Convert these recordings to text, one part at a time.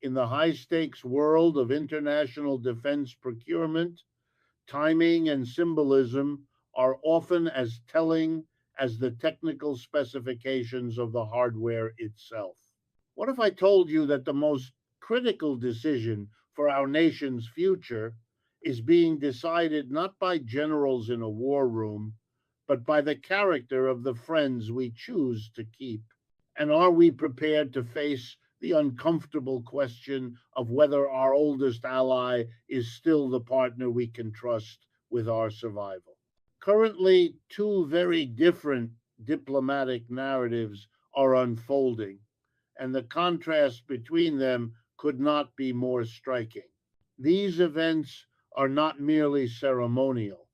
In the high-stakes world of international defense procurement, timing and symbolism are often as telling as the technical specifications of the hardware itself. What if I told you that the most critical decision for our nation's future is being decided not by generals in a war room, but by the character of the friends we choose to keep? And are we prepared to face the uncomfortable question of whether our oldest ally is still the partner we can trust with our survival? Currently, two very different diplomatic narratives are unfolding, and the contrast between them could not be more striking. These events are not merely ceremonial,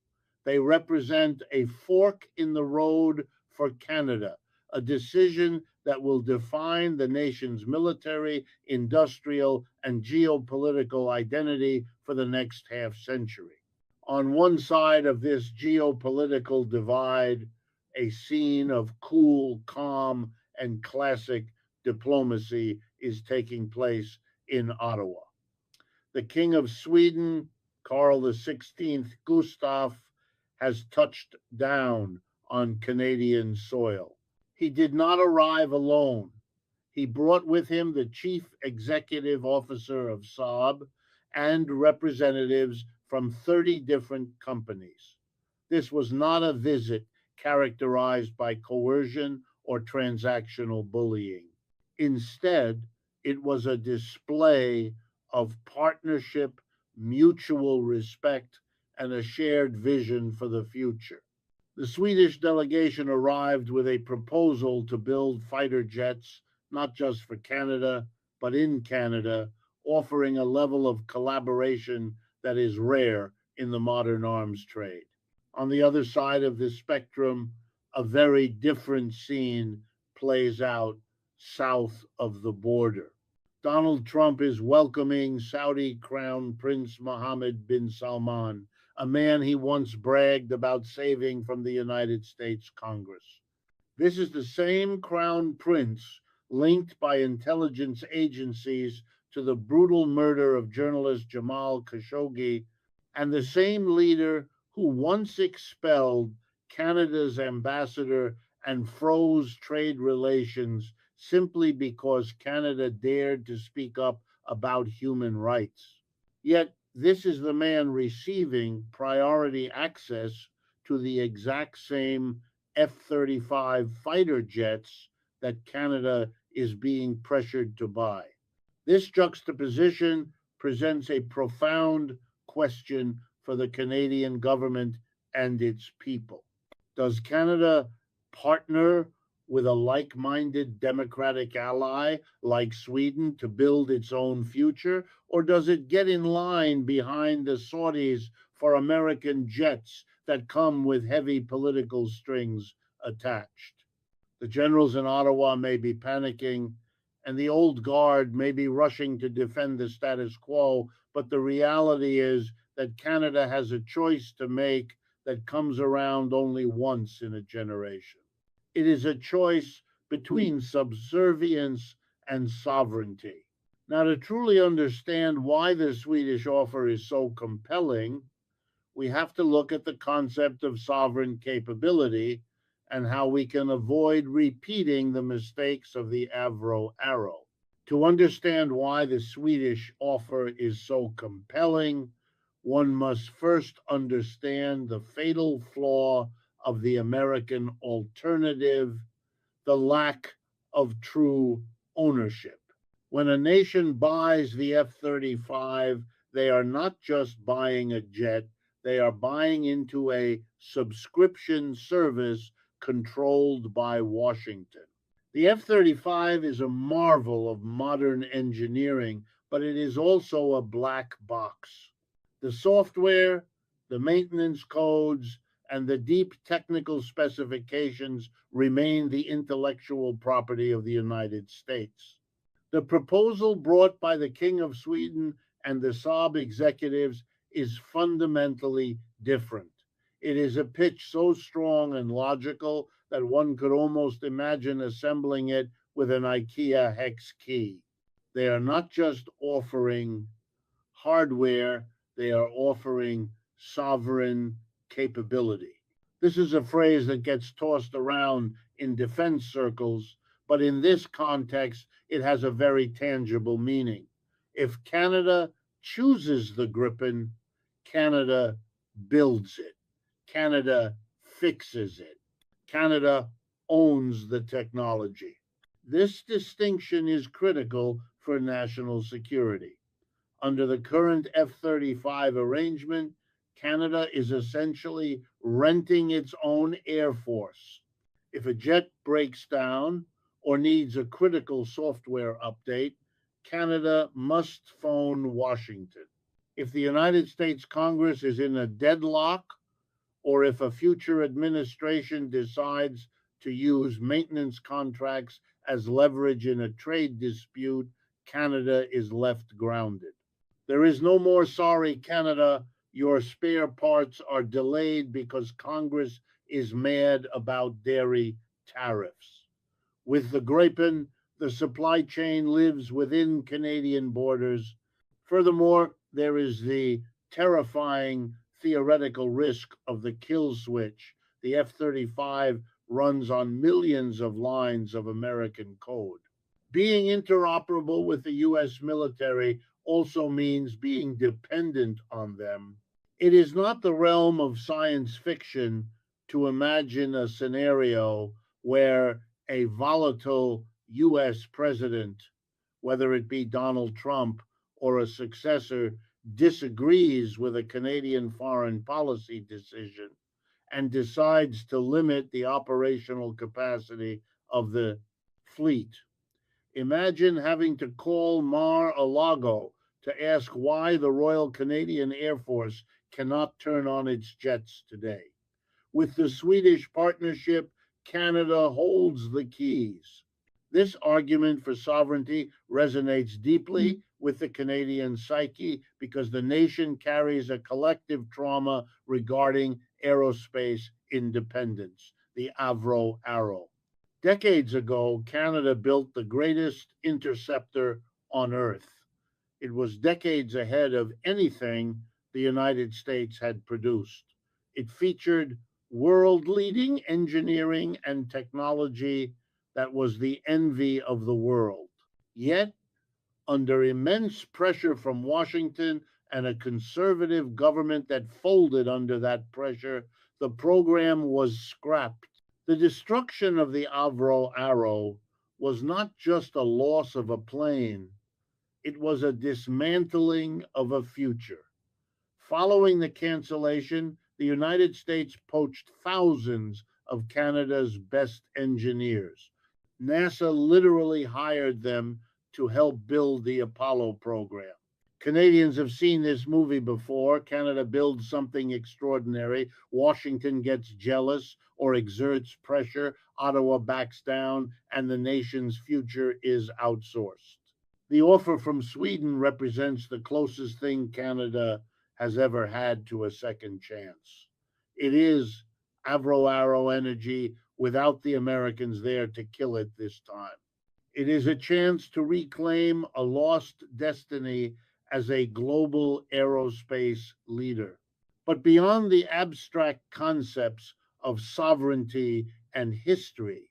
they represent a fork in the road for Canada, a decision that will define the nation's military, industrial, and geopolitical identity for the next half century. On one side of this geopolitical divide, a scene of cool, calm, and classic diplomacy is taking place in Ottawa. The King of Sweden, Carl XVI Gustaf, has touched down on Canadian soil. He did not arrive alone. He brought with him the chief executive officer of Saab and representatives from 30 different companies. This was not a visit characterized by coercion or transactional bullying. Instead, it was a display of partnership, mutual respect, and a shared vision for the future. The Swedish delegation arrived with a proposal to build fighter jets, not just for Canada, but in Canada, offering a level of collaboration that is rare in the modern arms trade. On the other side of the spectrum, a very different scene plays out south of the border. Donald Trump is welcoming Saudi Crown Prince Mohammed bin Salman, a man he once bragged about saving from the United States Congress. This is the same Crown Prince linked by intelligence agencies to the brutal murder of journalist Jamal Khashoggi, and the same leader who once expelled Canada's ambassador and froze trade relations simply because Canada dared to speak up about human rights. Yet, this is the man receiving priority access to the exact same F-35 fighter jets that Canada is being pressured to buy. This juxtaposition presents a profound question for the Canadian government and its people. Does Canada partner with a like minded democratic ally like Sweden to build its own future? Or does it get in line behind the Saudis for American jets that come with heavy political strings attached? The generals in Ottawa may be panicking, and the old guard may be rushing to defend the status quo, but the reality is that Canada has a choice to make that comes around only once in a generation. It is a choice between subservience and sovereignty. Now, to truly understand why the Swedish offer is so compelling, we have to look at the concept of sovereign capability and how we can avoid repeating the mistakes of the Avro Arrow. To understand why the Swedish offer is so compelling, one must first understand the fatal flaw of the American alternative, the lack of true ownership. When a nation buys the F-35, they are not just buying a jet, they are buying into a subscription service controlled by Washington. The F-35 is a marvel of modern engineering, but it is also a black box. The software, the maintenance codes, and the deep technical specifications remain the intellectual property of the United States. The proposal brought by the King of Sweden and the Saab executives is fundamentally different. It is a pitch so strong and logical that one could almost imagine assembling it with an IKEA hex key. They are not just offering hardware, they are offering sovereign capability. This is a phrase that gets tossed around in defense circles, but in this context, it has a very tangible meaning. If Canada chooses the Gripen, Canada builds it, Canada fixes it, Canada owns the technology. This distinction is critical for national security. Under the current F-35 arrangement, Canada is essentially renting its own air force. If a jet breaks down or needs a critical software update, Canada must phone Washington. If the United States Congress is in a deadlock, or if a future administration decides to use maintenance contracts as leverage in a trade dispute, Canada is left grounded. There is no more sorry, Canada. Your spare parts are delayed because Congress is mad about dairy tariffs. With the Gripen, the supply chain lives within Canadian borders. Furthermore, there is the terrifying theoretical risk of the kill switch. The F 35 runs on millions of lines of American code. Being interoperable with the US military also means being dependent on them. It is not the realm of science fiction to imagine a scenario where a volatile US president, whether it be Donald Trump or a successor, disagrees with a Canadian foreign policy decision and decides to limit the operational capacity of the fleet. Imagine having to call Mar-a-Lago to ask why the Royal Canadian Air Force cannot turn on its jets today. With the Swedish partnership, Canada holds the keys. This argument for sovereignty resonates deeply with the Canadian psyche because the nation carries a collective trauma regarding aerospace independence, the Avro Arrow. Decades ago, Canada built the greatest interceptor on Earth. It was decades ahead of anything the United States had produced. It featured world leading engineering and technology that was the envy of the world. Yet, under immense pressure from Washington and a conservative government that folded under that pressure, the program was scrapped. The destruction of the Avro Arrow was not just a loss of a plane, it was a dismantling of a future. Following the cancellation, the United States poached thousands of Canada's best engineers. NASA literally hired them to help build the Apollo program. Canadians have seen this movie before. Canada builds something extraordinary. Washington gets jealous or exerts pressure. Ottawa backs down, and the nation's future is outsourced. The offer from Sweden represents the closest thing Canada has ever had to a second chance. It is Avro Arrow energy without the Americans there to kill it this time. It is a chance to reclaim a lost destiny as a global aerospace leader. But beyond the abstract concepts of sovereignty and history,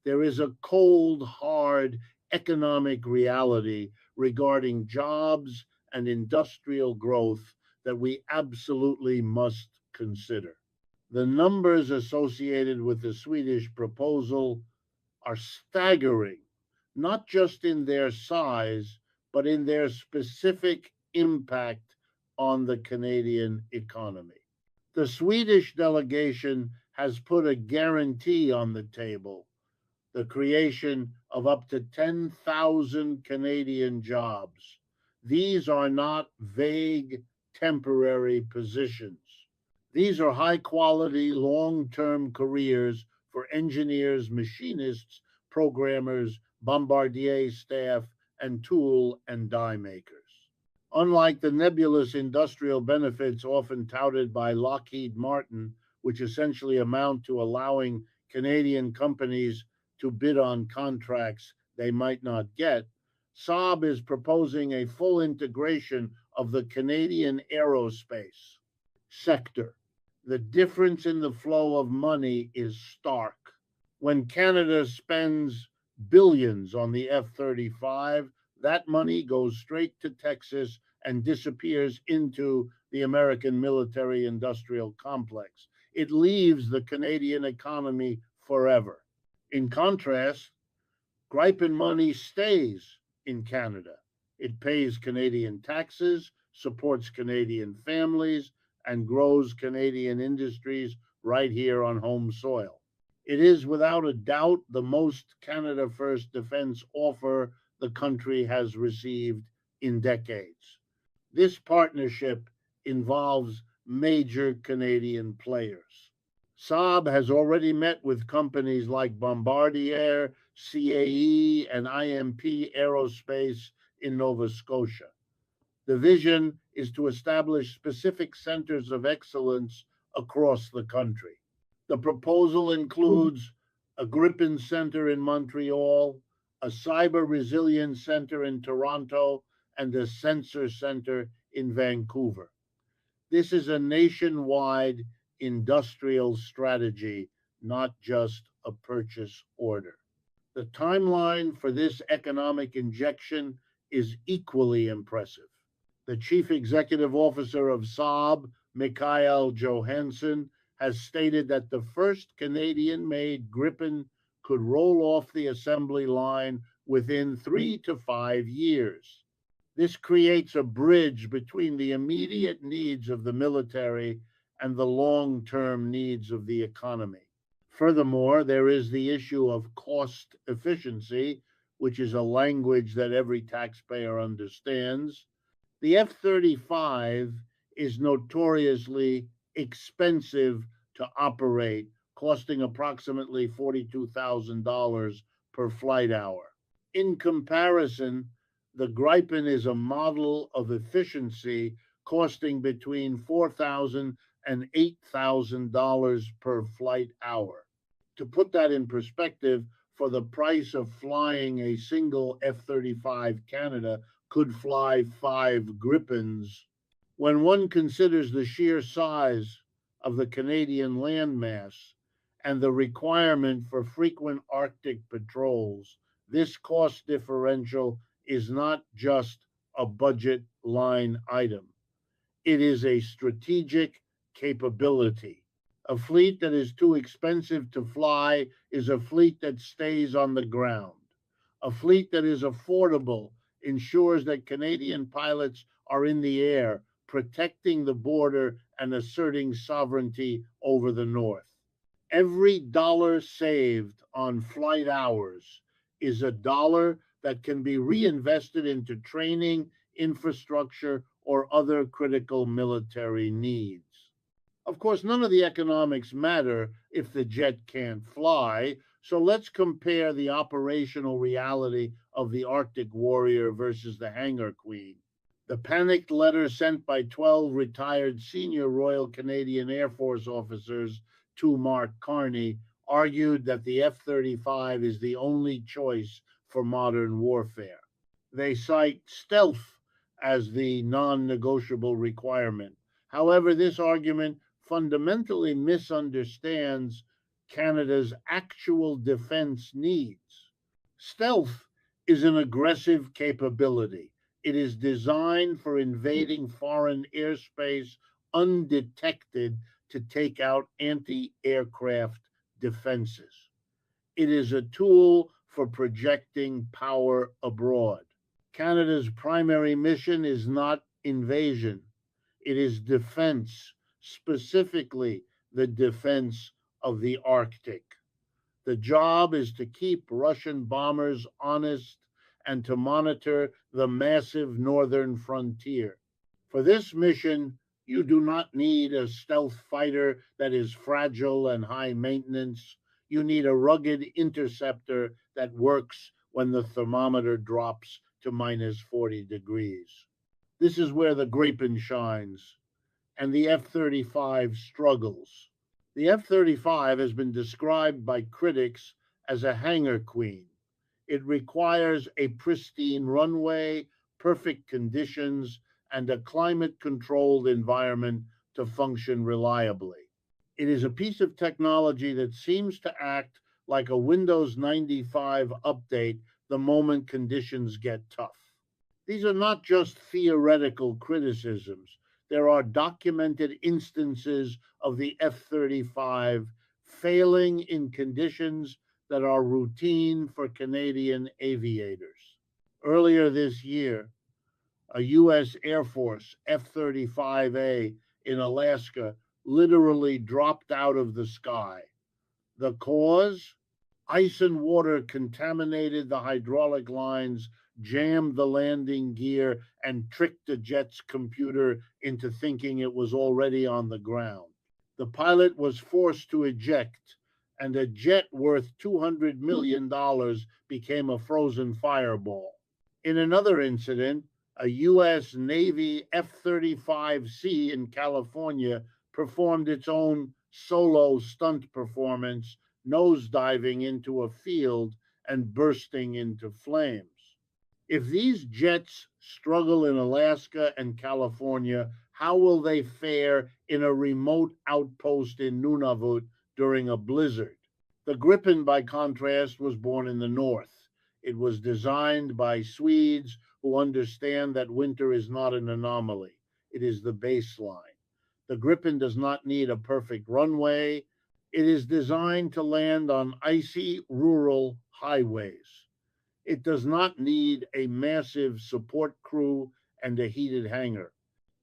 there is a cold, hard economic reality regarding jobs and industrial growth that we absolutely must consider. The numbers associated with the Swedish proposal are staggering, not just in their size, but in their specific impact on the Canadian economy. The Swedish delegation has put a guarantee on the table, the creation of up to 10,000 Canadian jobs. These are not vague, temporary positions. These are high quality, long term careers for engineers, machinists, programmers, bombardier staff, and tool and die makers. Unlike the nebulous industrial benefits often touted by Lockheed Martin, which essentially amount to allowing Canadian companies to bid on contracts they might not get, Saab is proposing a full integration of the Canadian aerospace sector. The difference in the flow of money is stark. When Canada spends billions on the F 35, that money goes straight to Texas and disappears into the American military industrial complex. It leaves the Canadian economy forever. In contrast, Gripen money stays in Canada. It pays Canadian taxes, supports Canadian families, and grows Canadian industries right here on home soil. It is without a doubt the most Canada First defense offer the country has received in decades. This partnership involves major Canadian players. Saab has already met with companies like Bombardier, CAE, and IMP Aerospace in Nova Scotia. The vision is to establish specific centers of excellence across the country. The proposal includes a Gripen Center in Montreal, a Cyber Resilience Center in Toronto, and a Sensor Center in Vancouver. This is a nationwide industrial strategy, not just a purchase order. The timeline for this economic injection is equally impressive. The chief executive officer of Saab, Mikael Johansson, has stated that the first Canadian made Gripen could roll off the assembly line within 3 to 5 years. This creates a bridge between the immediate needs of the military and the long term needs of the economy. Furthermore, there is the issue of cost efficiency, which is a language that every taxpayer understands. The F 35 is notoriously expensive to operate, costing approximately $42,000 per flight hour. In comparison, the Gripen is a model of efficiency costing between $4,000 and $8,000 per flight hour. To put that in perspective, for the price of flying a single F 35 Canada could fly 5 Gripens. When one considers the sheer size of the Canadian landmass and the requirement for frequent Arctic patrols, this cost differential is not just a budget line item. It is a strategic capability. A fleet that is too expensive to fly is a fleet that stays on the ground. A fleet that is affordable ensures that Canadian pilots are in the air, protecting the border and asserting sovereignty over the North. Every dollar saved on flight hours is a dollar that can be reinvested into training, infrastructure, or other critical military needs. Of course, none of the economics matter if the jet can't fly, so let's compare the operational reality of the Arctic Warrior versus the Hangar Queen. The panicked letter sent by 12 retired senior Royal Canadian Air Force officers to Mark Carney argued that the F 35 is the only choice for modern warfare. They cite stealth as the non negotiable requirement. However, this argument fundamentally misunderstands Canada's actual defense needs. Stealth is an aggressive capability. It is designed for invading foreign airspace undetected to take out anti aircraft defenses. It is a tool for projecting power abroad. Canada's primary mission is not invasion, it is defense, specifically the defense of the Arctic. The job is to keep Russian bombers honest and to monitor the massive northern frontier. For this mission, you do not need a stealth fighter that is fragile and high maintenance. You need a rugged interceptor that works when the thermometer drops to minus 40 degrees. This is where the Gripen shines and the F 35 struggles. The F 35 has been described by critics as a hangar queen. It requires a pristine runway, perfect conditions, and a climate controlled environment to function reliably. It is a piece of technology that seems to act like a Windows 95 update the moment conditions get tough. These are not just theoretical criticisms. There are documented instances of the F 35 failing in conditions that are routine for Canadian aviators. Earlier this year, a U.S. Air Force F 35A in Alaska literally dropped out of the sky. The cause? Ice and water contaminated the hydraulic lines, jammed the landing gear, and tricked the jet's computer into thinking it was already on the ground. The pilot was forced to eject, and a jet worth $200 million became a frozen fireball. In another incident, a U.S. Navy F 35C in California performed its own solo stunt performance, nosediving into a field and bursting into flames. If these jets struggle in Alaska and California, how will they fare in a remote outpost in Nunavut during a blizzard? The Gripen, by contrast, was born in the north. It was designed by Swedes who understand that winter is not an anomaly, it is the baseline. The Gripen does not need a perfect runway. It is designed to land on icy rural highways. It does not need a massive support crew and a heated hangar.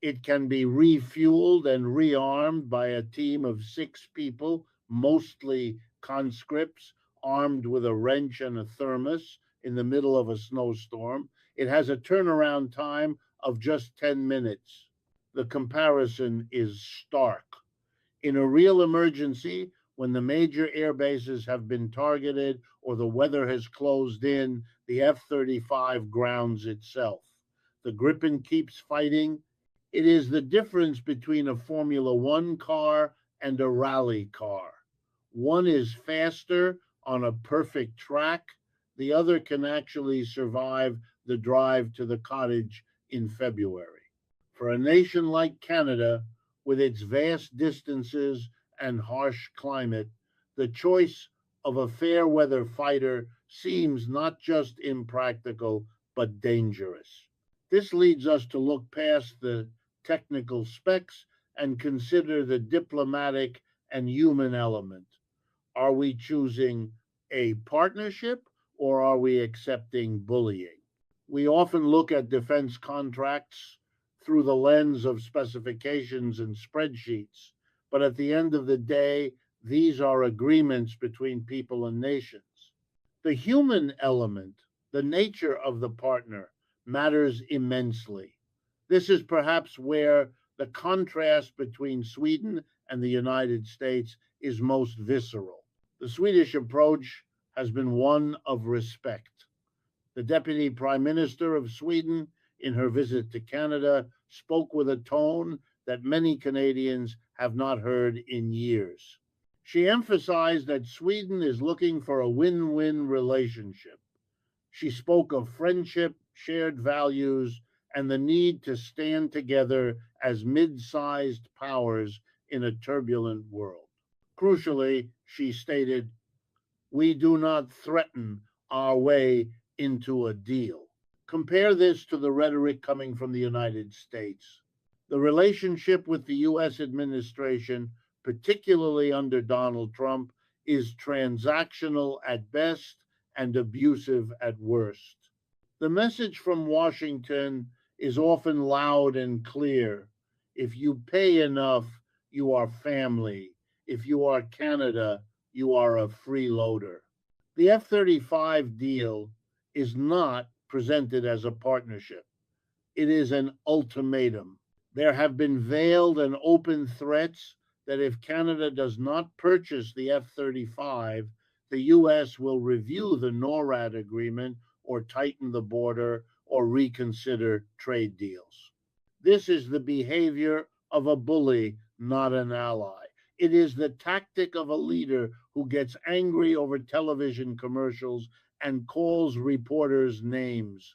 It can be refueled and rearmed by a team of 6 people, mostly conscripts, armed with a wrench and a thermos in the middle of a snowstorm. It has a turnaround time of just 10 minutes. The comparison is stark. In a real emergency, when the major air bases have been targeted or the weather has closed in, the F 35 grounds itself. The Gripen keeps fighting. It is the difference between a Formula One car and a rally car. One is faster on a perfect track, the other can actually survive the drive to the cottage in February. For a nation like Canada, with its vast distances and harsh climate, the choice of a fair weather fighter seems not just impractical, but dangerous. This leads us to look past the technical specs and consider the diplomatic and human element. Are we choosing a partnership or are we accepting bullying? We often look at defense contracts through the lens of specifications and spreadsheets, but at the end of the day, these are agreements between people and nations. The human element, the nature of the partner, matters immensely. This is perhaps where the contrast between Sweden and the United States is most visceral. The Swedish approach has been one of respect. The Deputy Prime Minister of Sweden, in her visit to Canada, spoke with a tone that many Canadians have not heard in years. She emphasized that Sweden is looking for a win win relationship. She spoke of friendship, shared values, and the need to stand together as mid sized powers in a turbulent world. Crucially, she stated, we do not threaten our way into a deal. Compare this to the rhetoric coming from the United States. The relationship with the US administration, particularly under Donald Trump, is transactional at best and abusive at worst. The message from Washington is often loud and clear. If you pay enough, you are family. If you are Canada, you are a freeloader. The F 35 deal is not presented as a partnership, it is an ultimatum. There have been veiled and open threats that if Canada does not purchase the F 35, the US will review the NORAD agreement or tighten the border or reconsider trade deals. This is the behavior of a bully, not an ally. It is the tactic of a leader who gets angry over television commercials and calls reporters names.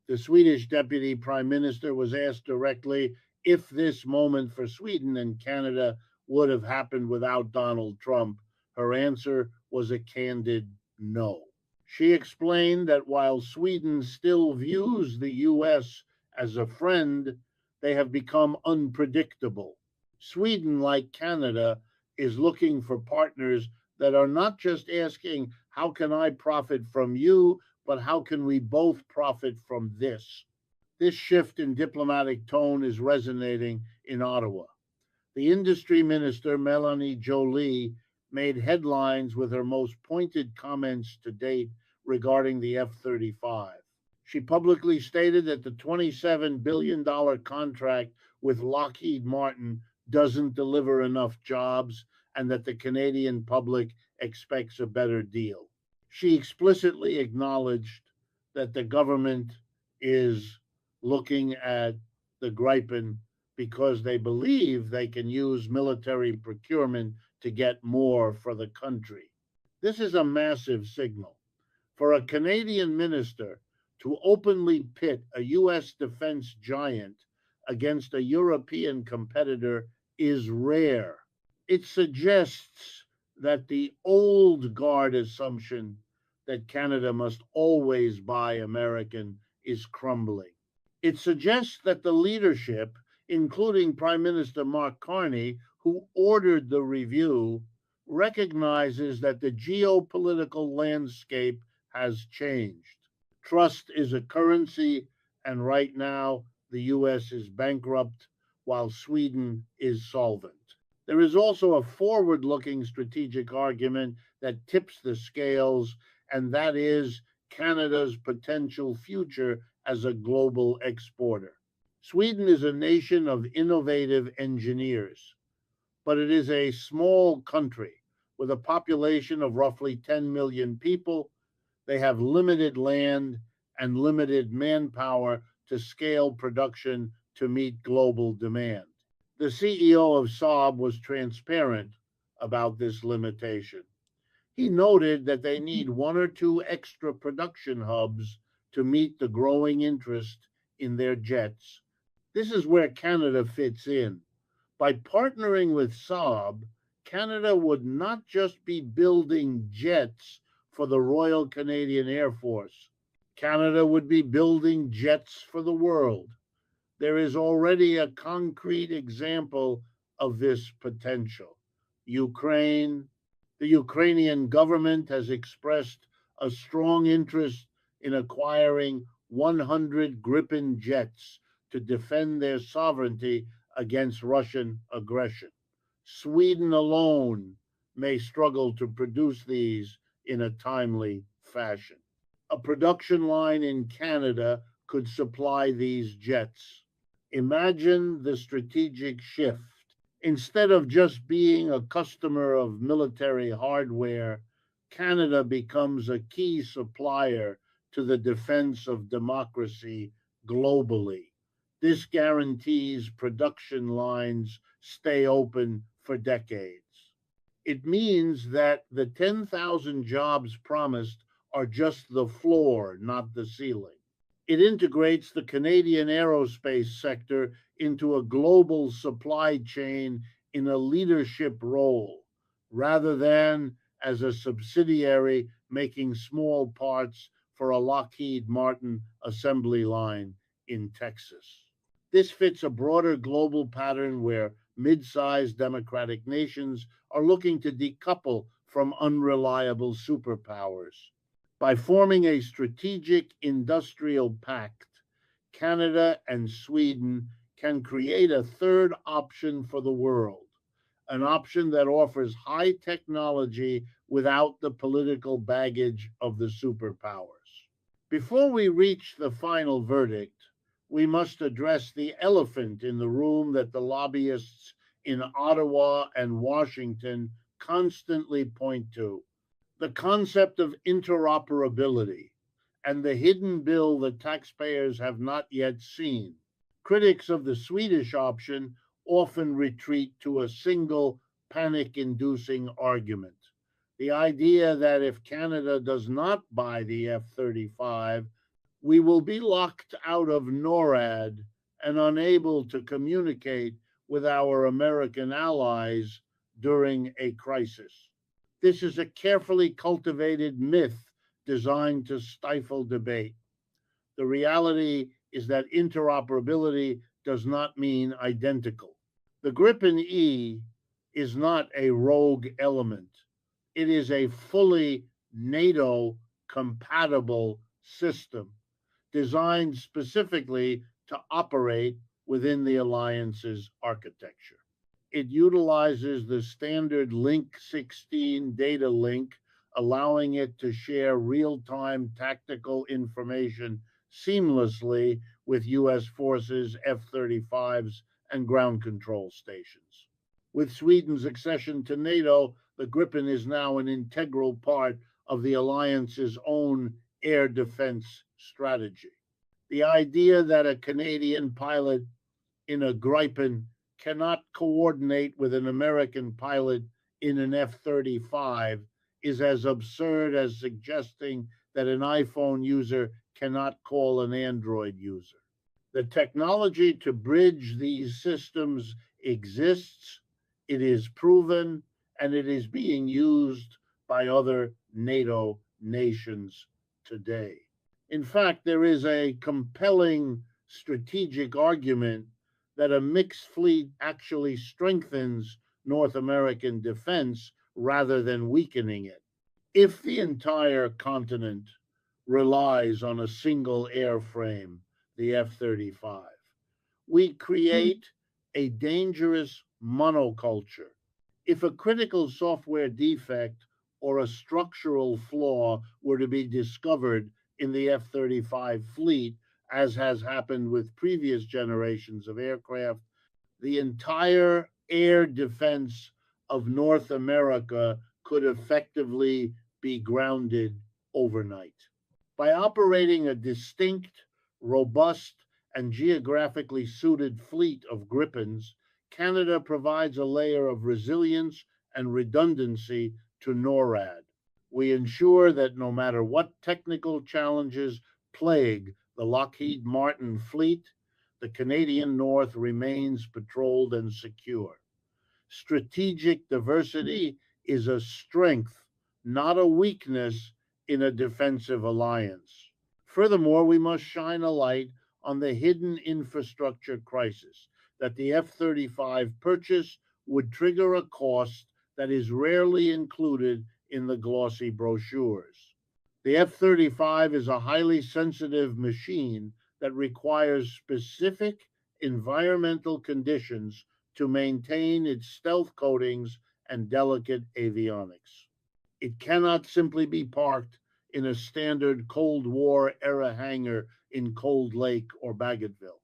The Swedish deputy prime minister was asked directly if this moment for Sweden and Canada would have happened without Donald Trump. Her answer was a candid no. She explained that while Sweden still views the US as a friend, they have become unpredictable. Sweden, like Canada, is looking for partners that are not just asking, how can I profit from you, but how can we both profit from this? This shift in diplomatic tone is resonating in Ottawa. The industry minister, Melanie Joly, made headlines with her most pointed comments to date regarding the F 35. She publicly stated that the $27 billion contract with Lockheed Martin doesn't deliver enough jobs and that the Canadian public expects a better deal. She explicitly acknowledged that the government is looking at the Gripen because they believe they can use military procurement to get more for the country. This is a massive signal. For a Canadian minister to openly pit a US defense giant against a European competitor is rare. It suggests that the old guard assumption that Canada must always buy American is crumbling. It suggests that the leadership, including Prime Minister Mark Carney, who ordered the review, recognizes that the geopolitical landscape has changed. Trust is a currency, and right now the US is bankrupt while Sweden is solvent. There is also a forward looking strategic argument that tips the scales, and that is Canada's potential future as a global exporter. Sweden is a nation of innovative engineers, but it is a small country with a population of roughly 10 million people. They have limited land and limited manpower to scale production to meet global demand. The CEO of Saab was transparent about this limitation. He noted that they need one or two extra production hubs to meet the growing interest in their jets. This is where Canada fits in. By partnering with Saab, Canada would not just be building jets for the Royal Canadian Air Force. Canada would be building jets for the world. There is already a concrete example of this potential. Ukraine, the Ukrainian government has expressed a strong interest in acquiring 100 Gripen jets to defend their sovereignty against Russian aggression. Sweden alone may struggle to produce these in a timely fashion. A production line in Canada could supply these jets. Imagine the strategic shift. Instead of just being a customer of military hardware, Canada becomes a key supplier to the defense of democracy globally. This guarantees production lines stay open for decades. It means that the 10,000 jobs promised are just the floor, not the ceiling. It integrates the Canadian aerospace sector into a global supply chain in a leadership role, rather than as a subsidiary making small parts for a Lockheed Martin assembly line in Texas. This fits a broader global pattern where mid sized democratic nations are looking to decouple from unreliable superpowers. By forming a strategic industrial pact, Canada and Sweden can create a third option for the world, an option that offers high technology without the political baggage of the superpowers. Before we reach the final verdict, we must address the elephant in the room that the lobbyists in Ottawa and Washington constantly point to: the concept of interoperability and the hidden bill that taxpayers have not yet seen. Critics of the Swedish option often retreat to a single panic inducing argument. The idea that if Canada does not buy the F 35, we will be locked out of NORAD and unable to communicate with our American allies during a crisis. This is a carefully cultivated myth designed to stifle debate. The reality is that interoperability does not mean identical. The Gripen E is not a rogue element. It is a fully NATO compatible system designed specifically to operate within the alliance's architecture. It utilizes the standard Link 16 data link, allowing it to share real time tactical information seamlessly with U.S. forces, F 35s, and ground control stations. With Sweden's accession to NATO, the Gripen is now an integral part of the alliance's own air defense strategy. The idea that a Canadian pilot in a Gripen cannot coordinate with an American pilot in an F 35 is as absurd as suggesting that an iPhone user cannot call an Android user. The technology to bridge these systems exists, it is proven, and it is being used by other NATO nations today. In fact, there is a compelling strategic argument that a mixed fleet actually strengthens North American defense rather than weakening it. If the entire continent relies on a single airframe, the F 35, we create a dangerous monoculture. If a critical software defect or a structural flaw were to be discovered in the F 35 fleet, as has happened with previous generations of aircraft, the entire air defense of North America could effectively be grounded overnight. By operating a distinct, robust, and geographically suited fleet of Gripens, Canada provides a layer of resilience and redundancy to NORAD. We ensure that no matter what technical challenges plague the Lockheed Martin fleet, the Canadian North remains patrolled and secure. Strategic diversity is a strength, not a weakness, in a defensive alliance. Furthermore, we must shine a light on the hidden infrastructure crisis that the F 35 purchase would trigger a cost that is rarely included in the glossy brochures. The F 35 is a highly sensitive machine that requires specific environmental conditions to maintain its stealth coatings and delicate avionics. It cannot simply be parked in a standard Cold War era hangar in Cold Lake or Bagotville.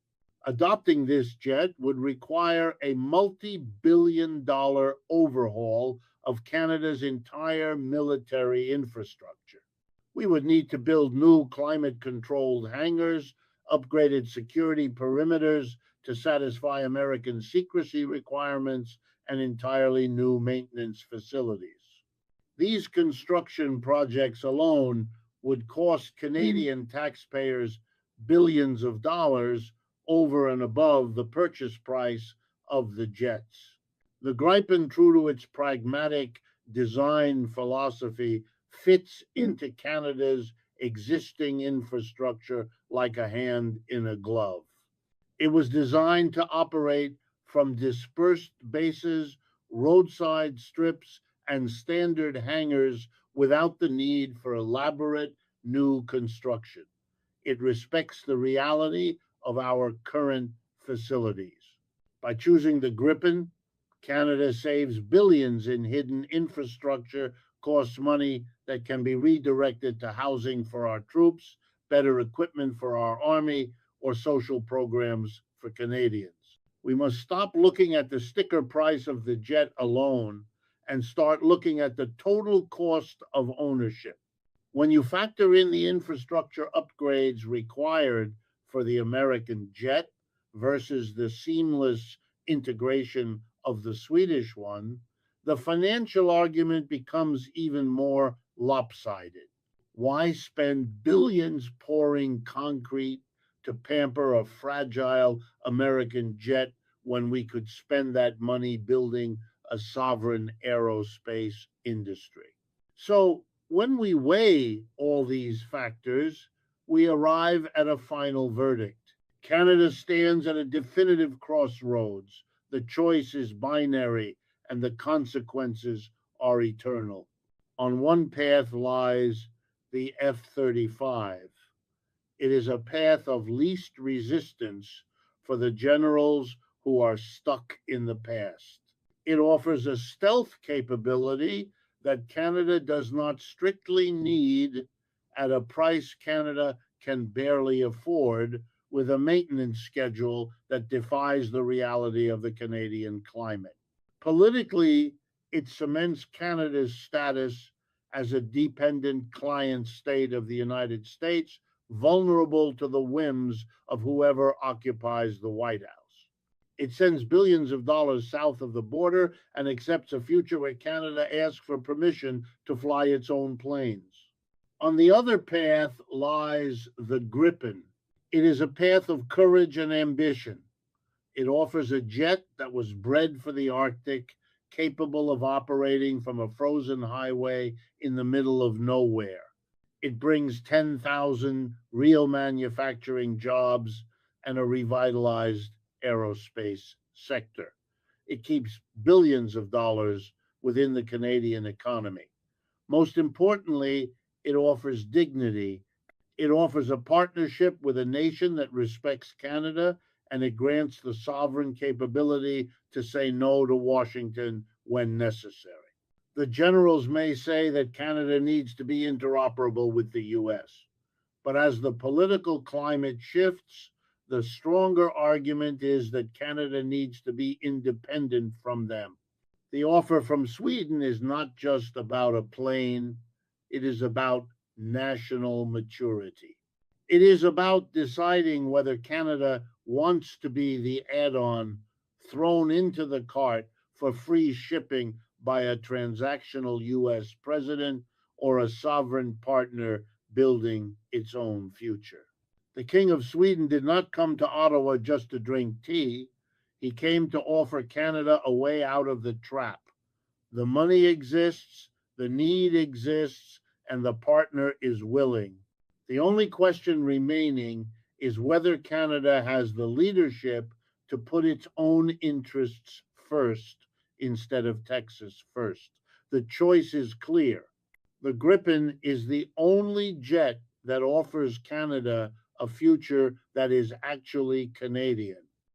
Adopting this jet would require a multi billion-dollar overhaul of Canada's entire military infrastructure. We would need to build new climate controlled hangars, upgraded security perimeters to satisfy American secrecy requirements, and entirely new maintenance facilities. These construction projects alone would cost Canadian taxpayers billions of dollars over and above the purchase price of the jets. The Gripen, true to its pragmatic design philosophy, fits into Canada's existing infrastructure like a hand in a glove. It was designed to operate from dispersed bases, roadside strips, and standard hangars without the need for elaborate new construction. It respects the reality of our current facilities. By choosing the Gripen, Canada saves billions in hidden infrastructure, costs money that can be redirected to housing for our troops, better equipment for our army, or social programs for Canadians. We must stop looking at the sticker price of the jet alone and start looking at the total cost of ownership. When you factor in the infrastructure upgrades required for the American jet versus the seamless integration of the Swedish one, The financial argument becomes even more lopsided. Why spend billions pouring concrete to pamper a fragile American jet when we could spend that money building a sovereign aerospace industry? So, when we weigh all these factors, we arrive at a final verdict. Canada stands at a definitive crossroads. The choice is binary, and the consequences are eternal. On one path lies the F-35. It is a path of least resistance for the generals who are stuck in the past. It offers a stealth capability that Canada does not strictly need at a price Canada can barely afford, with a maintenance schedule that defies the reality of the Canadian climate. Politically, it cements Canada's status as a dependent client state of the United States, vulnerable to the whims of whoever occupies the White House. It sends billions of dollars south of the border and accepts a future where Canada asks for permission to fly its own planes. On the other path lies the Gripen. It is a path of courage and ambition. It offers a jet that was bred for the Arctic, capable of operating from a frozen highway in the middle of nowhere. It brings 10,000 real manufacturing jobs and a revitalized aerospace sector. It keeps billions of dollars within the Canadian economy. Most importantly, it offers dignity. It offers a partnership with a nation that respects Canada, and it grants the sovereign capability to say no to Washington when necessary. The generals may say that Canada needs to be interoperable with the US, but as the political climate shifts, the stronger argument is that Canada needs to be independent from them. The offer from Sweden is not just about a plane, it is about national maturity. It is about deciding whether Canada wants to be the add on thrown into the cart for free shipping by a transactional US president or a sovereign partner building its own future. The King of Sweden did not come to Ottawa just to drink tea. He came to offer Canada a way out of the trap. The money exists, the need exists, and the partner is willing. The only question remaining is whether Canada has the leadership to put its own interests first instead of Texas first. The choice is clear. The Gripen is the only jet that offers Canada a future that is actually Canadian.